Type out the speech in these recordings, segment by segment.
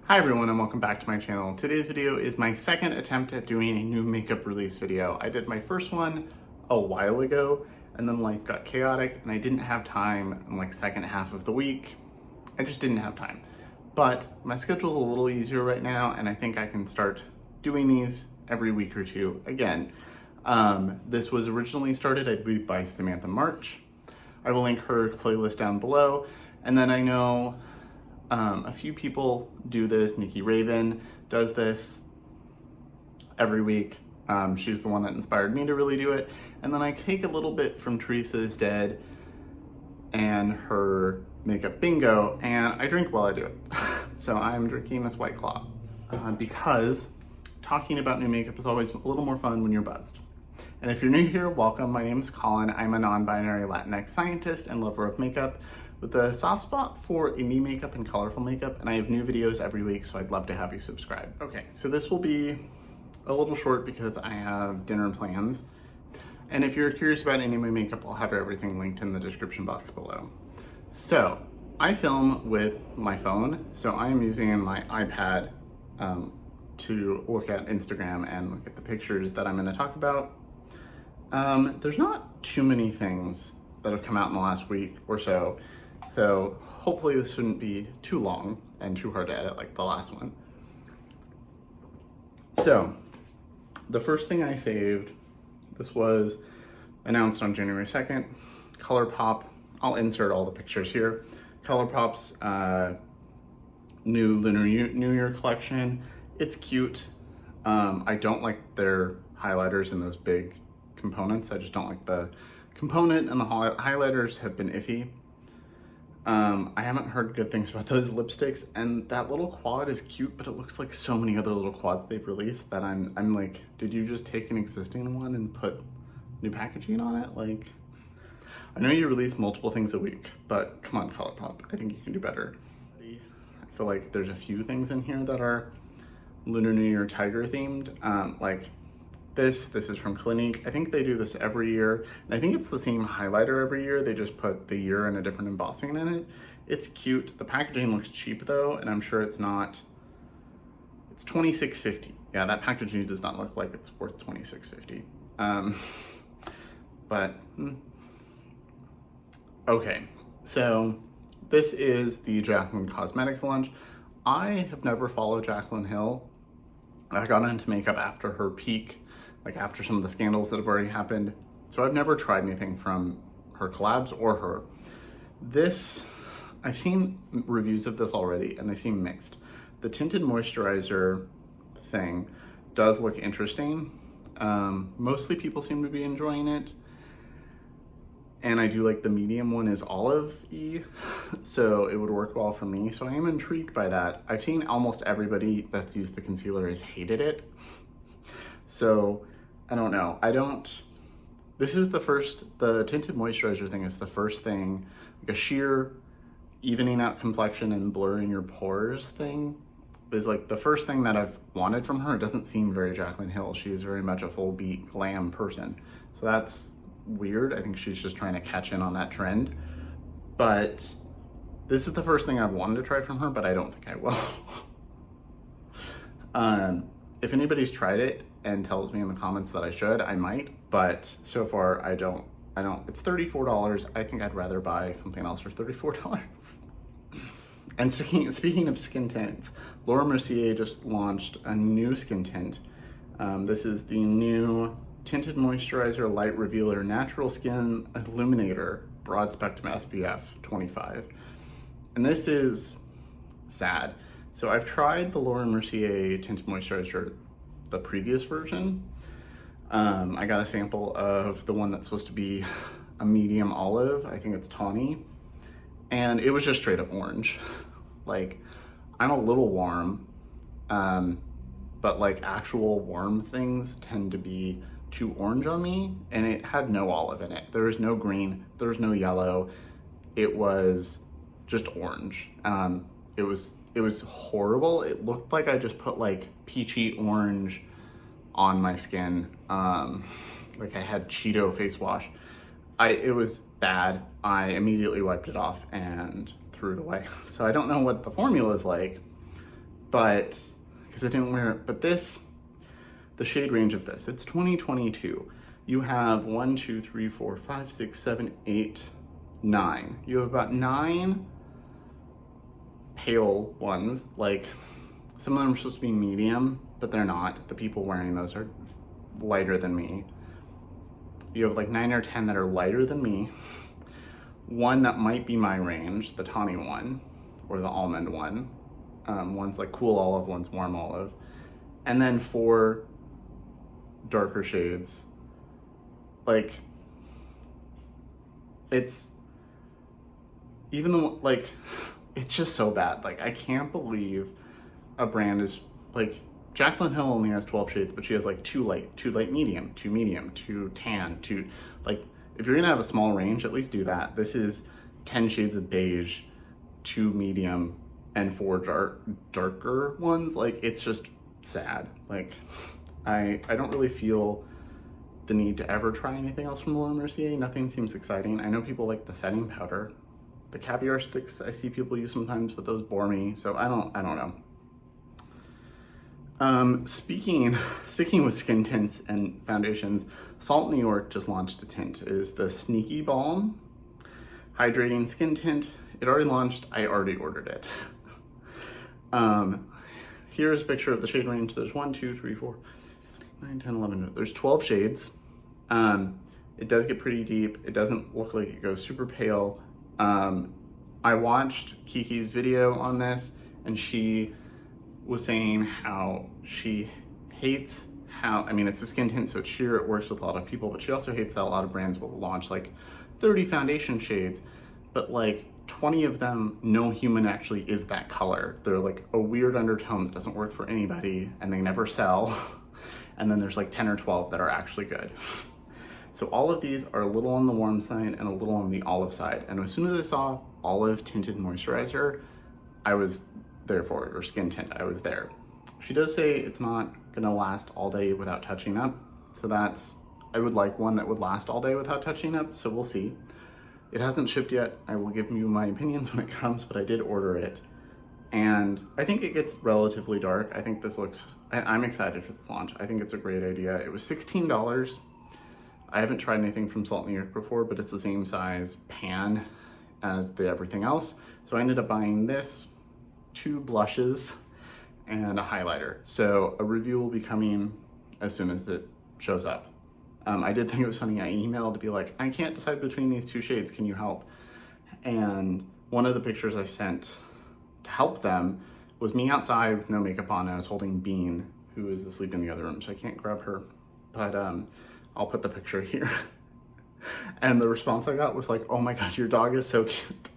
Hi everyone and welcome back to my channel. Today's video is my second attempt at doing a new makeup release video. I did my first one a while ago and then life got chaotic and I didn't have time in like second half of the week. I just didn't have time. But my schedule's a little easier right now and I think I can start doing these every week or two again. This was originally started, I believe, by Samantha March. I will link her playlist down below. And then I know a few people do this. Nikki Raven does this every week. She's the one that inspired me to really do it. And then I take a little bit from Teresa is Dead and her makeup bingo, and I drink while I do it. So I'm drinking this White Claw because talking about new makeup is always a little more fun when you're buzzed. And if you're new here, welcome. My name is Colin. I'm a non-binary Latinx scientist and lover of makeup with a soft spot for indie makeup and colorful makeup, and I have new videos every week, so I'd love to have you subscribe. Okay, so this will be a little short because I have dinner plans. And if you're curious about any of my makeup, I'll have everything linked in the description box below. So, I film with my phone, so I'm using my iPad to look at Instagram and look at the pictures that I'm gonna talk about. There's not too many things that have come out in the last week or so. So hopefully this shouldn't be too long and too hard to edit like the last one. So the first thing I saved, this was announced on January 2nd, Colourpop. I'll insert all the pictures here. Colourpop's new Lunar New Year collection. It's cute. I don't like their highlighters in those big components. I just don't like the component, and the highlighters have been iffy. I haven't heard good things about those lipsticks, and that little quad is cute, but it looks like so many other little quads they've released that I'm like, did you just take an existing one and put new packaging on it? Like, I know you release multiple things a week, but come on, Colourpop, I think you can do better. I feel like there's a few things in here that are Lunar New Year tiger themed, like this is from Clinique. I think they do this every year, and I think it's the same highlighter every year. They just put the year and a different embossing in it. It's cute. The packaging looks cheap though, and I'm sure it's not. It's $26.50. Yeah, that packaging does not look like it's worth $26.50. Okay, so this is the Jaclyn Cosmetics launch. I have never followed Jaclyn Hill. I got into makeup after her peak, like after some of the scandals that have already happened. So I've never tried anything from her collabs or her. This, I've seen reviews of this already and they seem mixed. The tinted moisturizer thing does look interesting. Mostly people seem to be enjoying it. And I do like the medium one is olive-y, so it would work well for me. So I am intrigued by that. I've seen almost everybody that's used the concealer has hated it. So I don't know. This is the tinted moisturizer thing is the first thing, like a sheer evening out complexion and blurring your pores thing is like the first thing that I've wanted from her. It doesn't seem very Jaclyn Hill. She is very much a full beat glam person. So that's weird. I think she's just trying to catch in on that trend. But this is the first thing I've wanted to try from her, but I don't think I will. If anybody's tried it and tells me in the comments that I should, I might, but so far I don't. It's $34. I think I'd rather buy something else for $34. And speaking of skin tints, Laura Mercier just launched a new skin tint. This is the new Tinted Moisturizer Light Revealer Natural Skin Illuminator Broad Spectrum SPF 25. And this is sad. So I've tried the Laura Mercier Tinted Moisturizer, the previous version. I got a sample of the one that's supposed to be a medium olive. I think it's tawny. And it was just straight up orange. Like, I'm a little warm, but like actual warm things tend to be too orange on me, and it had no olive in it. There was no green, there was no yellow. It was just orange. It was horrible. It looked like I just put like peachy orange on my skin. Like I had Cheeto face wash. It was bad. I immediately wiped it off and threw it away. So I don't know what the formula is like, but, because I didn't wear it, but this, the shade range of this, it's 2022. You have 1, 2, 3, 4, 5, 6, 7, 8, 9. You have about 9 pale ones. Like, some of them are supposed to be medium, but they're not. The people wearing those are lighter than me. You have like 9 or 10 that are lighter than me. One that might be my range, the tawny one, or the almond one. One's like cool olive, one's warm olive. And then 4 darker shades. Like, it's, even though, like, it's just so bad. Like, I can't believe a brand is, like, Jaclyn Hill only has 12 shades, but she has like 2 light, 2 light medium, 2 medium, 2 tan, 2, like, if you're gonna have a small range, at least do that. This is 10 shades of beige, 2 medium, and 4 darker ones. Like, it's just sad. Like, I don't really feel the need to ever try anything else from Laura Mercier. Nothing seems exciting. I know people like the setting powder. The caviar sticks I see people use sometimes, but those bore me, so I don't know. Sticking with skin tints and foundations, Salt New York just launched a tint. It is the Sneaky Balm Hydrating Skin Tint. It already launched, I already ordered it. Here's a picture of the shade range. There's 1, 2, 3, 4, 9, 10, 11, there's 12 shades. It does get pretty deep. It doesn't look like it goes super pale. I watched Kiki's video on this, and she was saying how she hates how, I mean, it's a skin tint, so it's sheer, it works with a lot of people, but she also hates that a lot of brands will launch like 30 foundation shades, but like 20 of them, no human actually is that color. They're like a weird undertone that doesn't work for anybody, and they never sell. And then there's like 10 or 12 that are actually good. So all of these are a little on the warm side and a little on the olive side. And as soon as I saw olive tinted moisturizer, I was there for it, or skin tint, I was there. She does say it's not gonna last all day without touching up. So that's, I would like one that would last all day without touching up, so we'll see. It hasn't shipped yet. I will give you my opinions when it comes, but I did order it. And I think it gets relatively dark. I think this looks, I'm excited for this launch. I think it's a great idea. It was $16. I haven't tried anything from Salt New York before, but it's the same size pan as the everything else. So I ended up buying this, 2 blushes, and a highlighter. So a review will be coming as soon as it shows up. I did think it was funny. I emailed to be like, I can't decide between these 2 shades, can you help? And one of the pictures I sent to help them was me outside with no makeup on, and I was holding Bean, who is asleep in the other room, so I can't grab her. But I'll put the picture here. And the response I got was like, oh my God, your dog is so cute.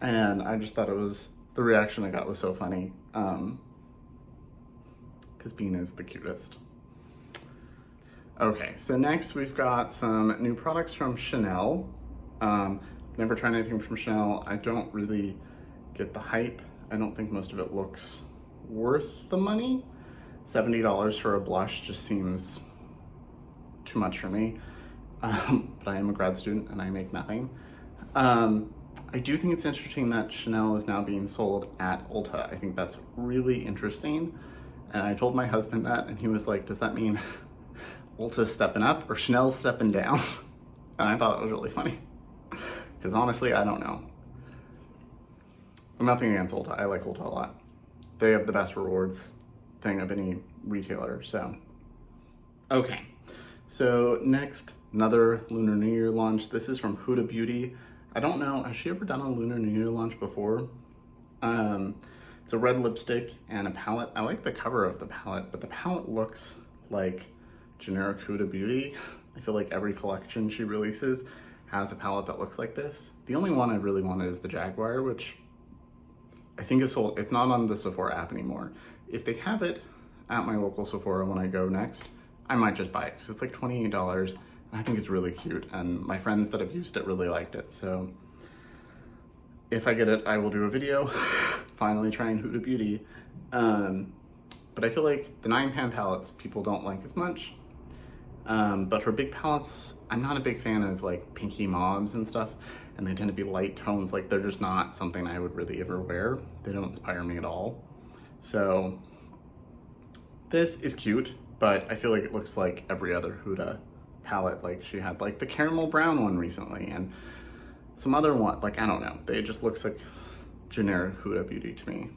And I just thought it was, the reaction I got was so funny. Because Bean is the cutest. Okay, so next we've got some new products from Chanel. Never tried anything from Chanel. I don't really get the hype. I don't think most of it looks worth the money. $70 for a blush just seems too much for me. But I am a grad student and I make nothing. I do think it's interesting that Chanel is now being sold at Ulta. I think that's really interesting. And I told my husband that, and he was like, does that mean Ulta's stepping up or Chanel's stepping down? And I thought it was really funny. Because honestly, I don't know. I'm nothing against Ulta. I like Ulta a lot. They have the best rewards thing of any retailer, so. Okay, so next, another Lunar New Year launch. This is from Huda Beauty. I don't know, has she ever done a Lunar New Year launch before? It's a red lipstick and a palette. I like the cover of the palette, but the palette looks like generic Huda Beauty. I feel like every collection she releases has a palette that looks like this. The only one I really wanted is the Jaguar, which I think is sold. It's not on the Sephora app anymore. If they have it at my local Sephora when I go next, I might just buy it because it's like $28. And I think it's really cute, and my friends that have used it really liked it. So if I get it, I will do a video finally trying Huda Beauty. But I feel like the 9-pan palettes people don't like as much. But for big palettes, I'm not a big fan of like pinky mauves and stuff, and they tend to be light tones. Like they're just not something I would really ever wear. They don't inspire me at all. So this is cute, but I feel like it looks like every other Huda palette. Like she had like the caramel brown one recently and some other one, like I don't know. They just looks like generic Huda Beauty to me.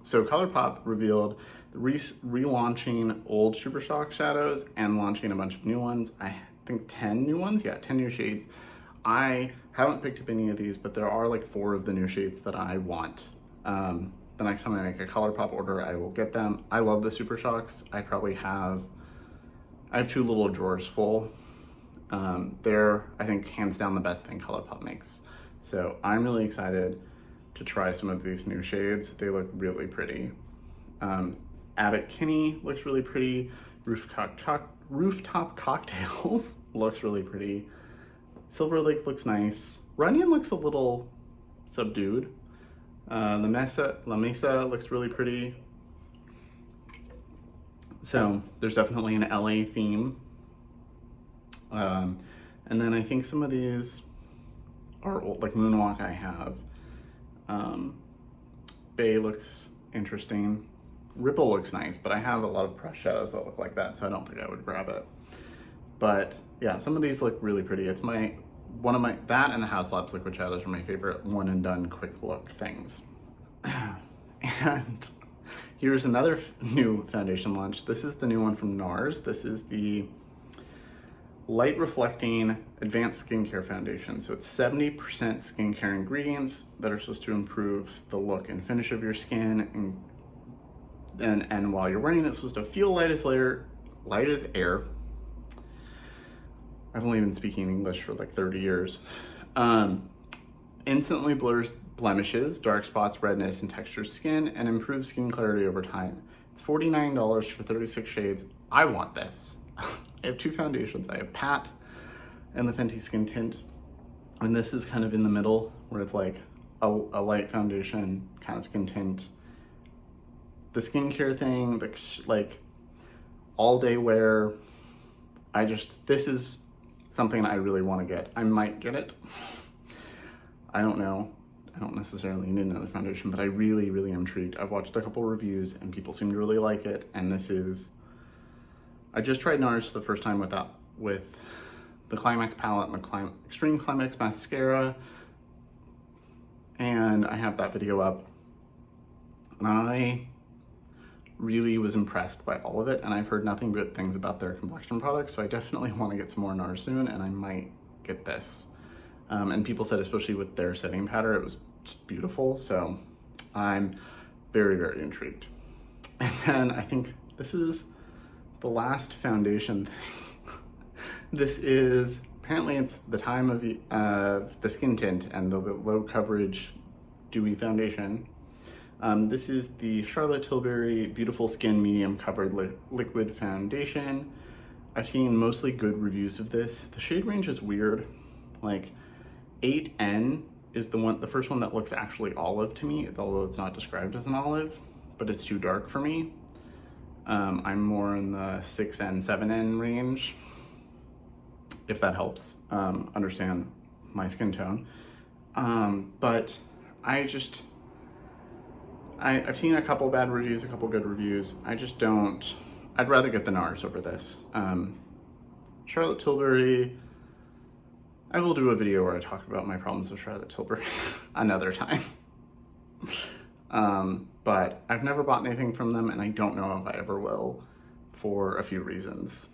So Colourpop revealed relaunching old Super Shock shadows and launching a bunch of new ones. I think 10 new ones, yeah, 10 new shades. I haven't picked up any of these, but there are like 4 of the new shades that I want. The next time I make a Colourpop order, I will get them. I love the Super Shocks. I have 2 little drawers full. They're, I think, hands down the best thing Colourpop makes. So I'm really excited to try some of these new shades. They look really pretty. Abbott Kinney looks really pretty. Rooftop Cocktails looks really pretty. Silver Lake looks nice. Runyon looks a little subdued. La Mesa looks really pretty. So there's definitely an LA theme. And then I think some of these are old, like Moonwalk I have. Bay looks interesting. Ripple looks nice, but I have a lot of pressed shadows that look like that, so I don't think I would grab it. But yeah, some of these look really pretty. It's that and the House Labs liquid shadows are my favorite one and done quick look things. And here's another new foundation launch. This is the new one from Nars. This is the light reflecting advanced skincare foundation. So it's 70% skincare ingredients that are supposed to improve the look and finish of your skin, and while you're wearing it, it's supposed to feel light as air. I've only been speaking English for like 30 years. Instantly blurs blemishes, dark spots, redness, and textured skin, and improves skin clarity over time. It's $49 for 36 shades. I want this. I have 2 foundations. I have Pat and the Fenty Skin Tint. And this is kind of in the middle where it's like a light foundation, kind of skin tint. The skincare thing, the like all day wear. This is something I really want to get. I might get it. I don't know. I don't necessarily need another foundation, but I really, really am intrigued. I've watched a couple reviews and people seem to really like it. And I just tried Nars the first time with the Climax palette and the Extreme Climax mascara. And I have that video up. And I really was impressed by all of it. And I've heard nothing but things about their complexion products. So I definitely want to get some more Nars soon, and I might get this. And people said, especially with their setting powder, it was beautiful. So I'm very, very intrigued. And then I think this is the last foundation thing. This is, apparently it's the time of the Skin Tint and the low coverage dewy foundation. This is the Charlotte Tilbury Beautiful Skin Medium Covered Liquid Foundation. I've seen mostly good reviews of this. The shade range is weird. Like 8N is the first one that looks actually olive to me, although it's not described as an olive, but it's too dark for me. I'm more in the 6N, 7N range, if that helps understand my skin tone. But I've seen a couple bad reviews, a couple good reviews. I'd rather get the Nars over this. Charlotte Tilbury, I will do a video where I talk about my problems with Charlotte Tilbury another time. But I've never bought anything from them, and I don't know if I ever will for a few reasons.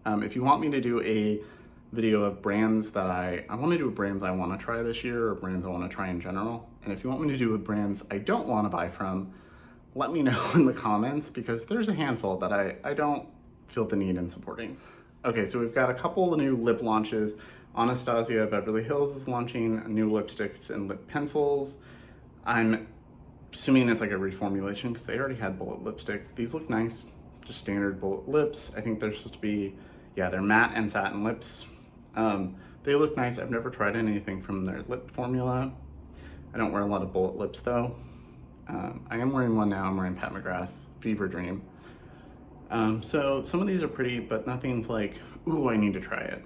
If you want me to do a video of brands that I want to do brands I want to try this year, or brands I want to try in general. And if you want me to do with brands I don't want to buy from, let me know in the comments, because there's a handful that I don't feel the need in supporting. Okay, so we've got a couple of new lip launches. Anastasia Beverly Hills is launching new lipsticks and lip pencils. I'm assuming it's like a reformulation because they already had bullet lipsticks. These look nice, just standard bullet lips. I think they're supposed to be, yeah, they're matte and satin lips. They look nice. I've never tried anything from their lip formula. I don't wear a lot of bullet lips though. I am wearing one now. I'm wearing Pat McGrath Fever Dream. So some of these are pretty, but nothing's like, ooh, I need to try it,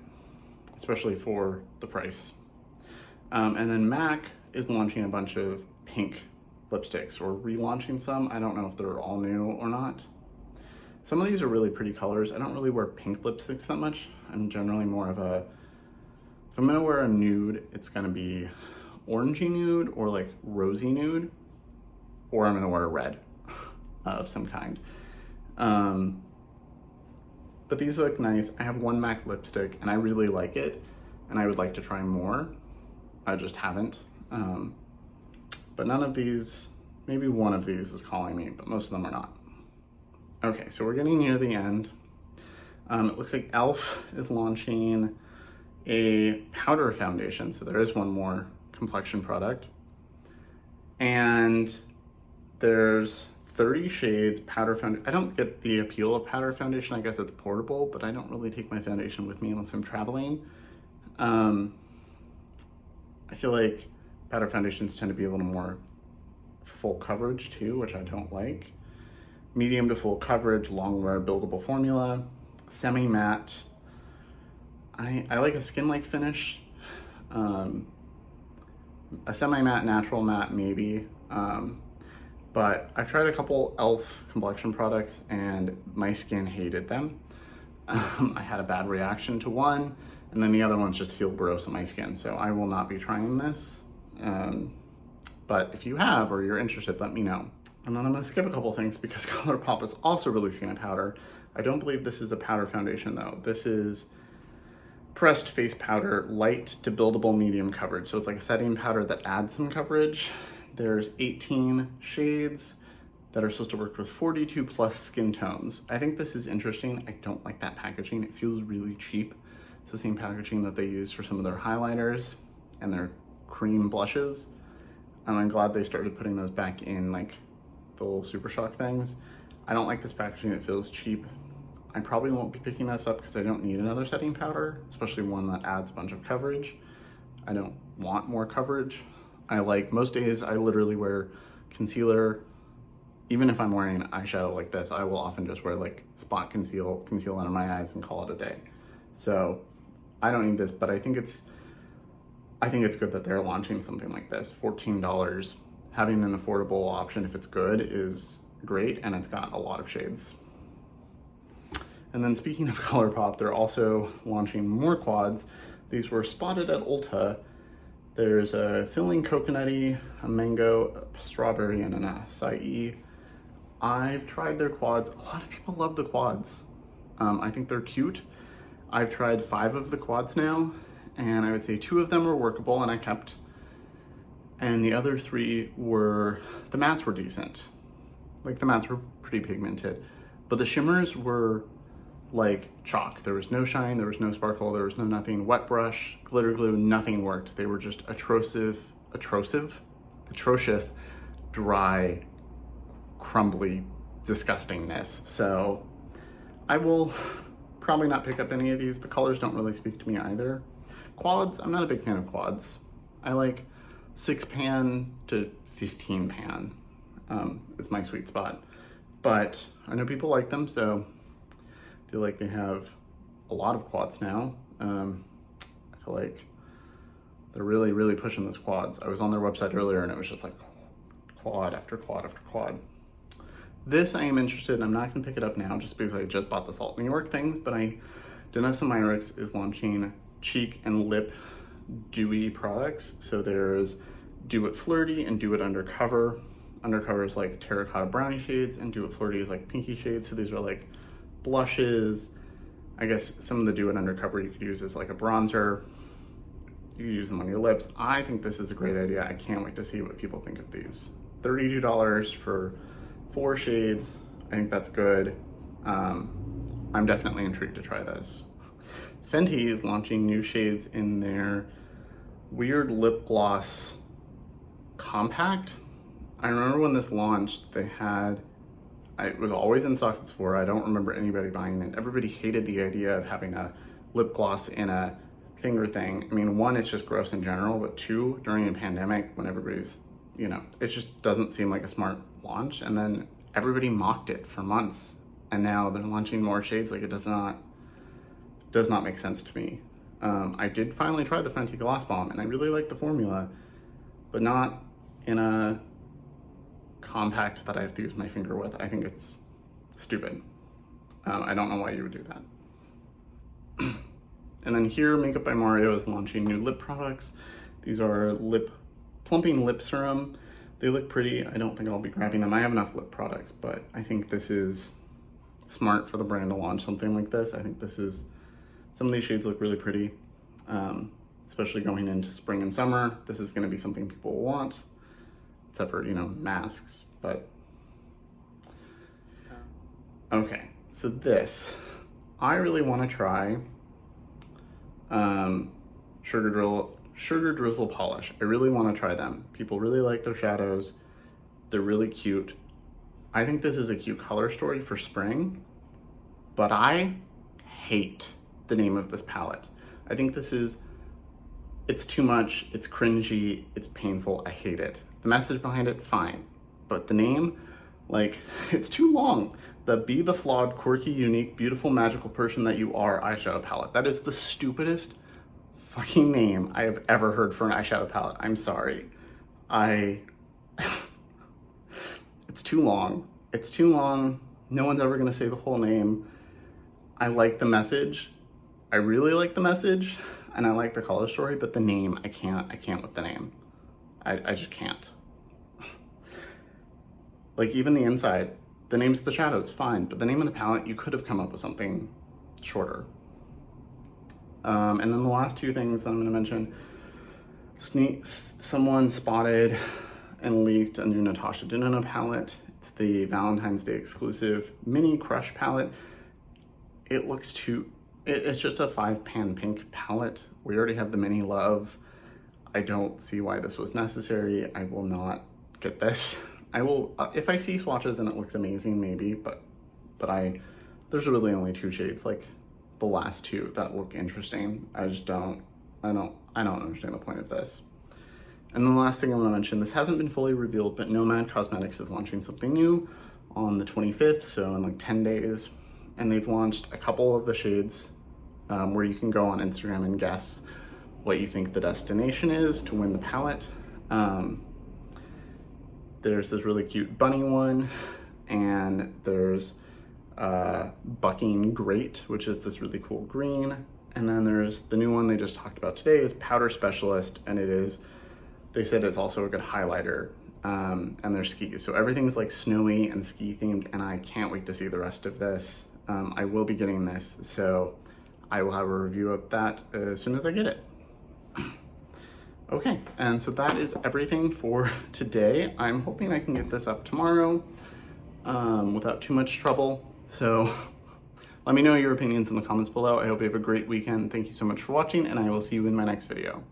especially for the price. And then MAC is launching a bunch of pink lipsticks, or relaunching some. I don't know if they're all new or not. Some of these are really pretty colors. I don't really wear pink lipsticks that much. I'm generally more of a, if I'm gonna wear a nude, it's gonna be orangey nude or like rosy nude, or I'm gonna wear a red of some kind. But these look nice. I have one MAC lipstick and I really like it, and I would like to try more. I just haven't. But none of these, maybe one of these is calling me, but most of them are not. Okay, so we're getting near the end. It looks like e.l.f. is launching a powder foundation, so there is one more complexion product. And there's 30 shades powder foundation. I don't get the appeal of powder foundation. I guess it's portable, but I don't really take my foundation with me unless I'm traveling. I feel like powder foundations tend to be a little more full coverage too, which I don't like. Medium to full coverage, long wear, buildable formula, semi-matte. I like a skin-like finish. A semi-matte, natural matte maybe. But I've tried a couple e.l.f. complexion products and my skin hated them. I had a bad reaction to one, and then the other ones just feel gross on my skin, so I will not be trying this. But if you have, or you're interested, let me know. And then I'm gonna skip a couple things because Colourpop is also releasing a powder. I don't believe this is a powder foundation though. This is pressed face powder, light to buildable medium coverage. So it's like a setting powder that adds some coverage. There's 18 shades that are supposed to work with 42 plus skin tones. I think this is interesting. I don't like that packaging. It feels really cheap. It's the same packaging that they use for some of their highlighters and their cream blushes. And I'm glad they started putting those back in like the little Super Shock things. I don't like this packaging. It feels cheap. I probably won't be picking this up because I don't need another setting powder, especially one that adds a bunch of coverage. I don't want more coverage. I like, most days I literally wear concealer. Even if I'm wearing eyeshadow like this, I will often just wear like spot conceal under my eyes and call it a day. So I don't need this, but I think it's good that they're launching something like this. $14, having an affordable option if it's good is great, and it's got a lot of shades. And then speaking of Colourpop, they're also launching more quads. These were spotted at Ulta. There's a filling coconutty, a mango, a strawberry, and an acai. I've tried their quads. A lot of people love the quads. I think they're cute. I've tried 5 of the quads now, and I would say 2 of them were workable and I kept. And the other 3 were, the mattes were decent. Like the mattes were pretty pigmented, but the shimmers were like chalk. There was no shine, there was no sparkle, there was no nothing. Wet brush, glitter glue, nothing worked. They were just atrocious, dry, crumbly disgustingness. So I will probably not pick up any of these. The colors don't really speak to me either. Quads, I'm not a big fan of quads. I like 6 pan to 15 pan. It's my sweet spot. But I know people like them, so I feel like they have a lot of quads now. I feel like they're really, really pushing those quads. I was on their website earlier and it was just like quad after quad after quad. This I am interested in. I'm not gonna pick it up now just because I just bought the Salt New York things, but Danessa Myricks is launching cheek and lip dewy products. So there's Do It Flirty and Do It Undercover. Undercover is like terracotta brownie shades and Do It Flirty is like pinky shades. So these are like blushes. I guess some of the Do It Undercover you could use as like a bronzer. You can use them on your lips. I think this is a great idea. I can't wait to see what people think of these. $32 for 4 shades. I think that's good. I'm definitely intrigued to try this. Fenty is launching new shades in their weird lip gloss compact. I remember when this launched, they had, it was always in stock at Sephora. I don't remember anybody buying it. Everybody hated the idea of having a lip gloss in a finger thing. I mean, 1, it's just gross in general, but 2, during a pandemic when everybody's, you know, it just doesn't seem like a smart launch. And then everybody mocked it for months. and now they're launching more shades. Like, it does not make sense to me. I did finally try the Fenty Gloss Bomb, and I really like the formula, but not in a compact that I have to use my finger with. I think it's stupid. I don't know why you would do that. And then here, Makeup by Mario is launching new lip products. These are plumping lip serum. They look pretty. I don't think I'll be grabbing them. I have enough lip products, but I think this is smart for the brand to launch something like this. I think some of these shades look really pretty, especially going into spring and summer. This is gonna be something people will want, except for, you know, masks, but. Okay, so this, I really wanna try Sugar Drizzle Polish. I really wanna try them. People really like their shadows. They're really cute. I think this is a cute color story for spring, but I hate the name of this palette. I think it's too much, it's cringy, it's painful, I hate it. The message behind it, fine. But the name, like, it's too long. The Be the Flawed, Quirky, Unique, Beautiful, Magical Person That You Are eyeshadow palette. That is the stupidest fucking name I have ever heard for an eyeshadow palette. I'm sorry. It's too long. It's too long. No one's ever gonna say the whole name. I like the message. I really like the message, and I like the color story, but the name, I can't with the name. I just can't. Like, even the inside, the names of the shadows, fine, but the name of the palette, you could have come up with something shorter. And then the last two things that I'm gonna mention, someone spotted and leaked a new Natasha Denona palette. It's the Valentine's Day exclusive Mini Crush palette. It looks it's just a 5-pan pink palette. We already have the Mini Love. I don't see why this was necessary. I will not get this. I will, if I see swatches and it looks amazing, maybe, but there's really only 2 shades, like the last 2 that look interesting. I don't understand the point of this. And then the last thing I'm gonna mention, this hasn't been fully revealed, but Nomad Cosmetics is launching something new on the 25th, so in like 10 days. And they've launched a couple of the shades where you can go on Instagram and guess what you think the destination is to win the palette. There's this really cute bunny one, and there's Bucking Great, which is this really cool green. And then there's the new one they just talked about today is Powder Specialist, and they said it's also a good highlighter, and they're skis. So everything's like snowy and ski themed, and I can't wait to see the rest of this. I will be getting this, so I will have a review of that as soon as I get it. Okay, and so that is everything for today. I'm hoping I can get this up tomorrow without too much trouble. So let me know your opinions in the comments below. I hope you have a great weekend. Thank you so much for watching, and I will see you in my next video.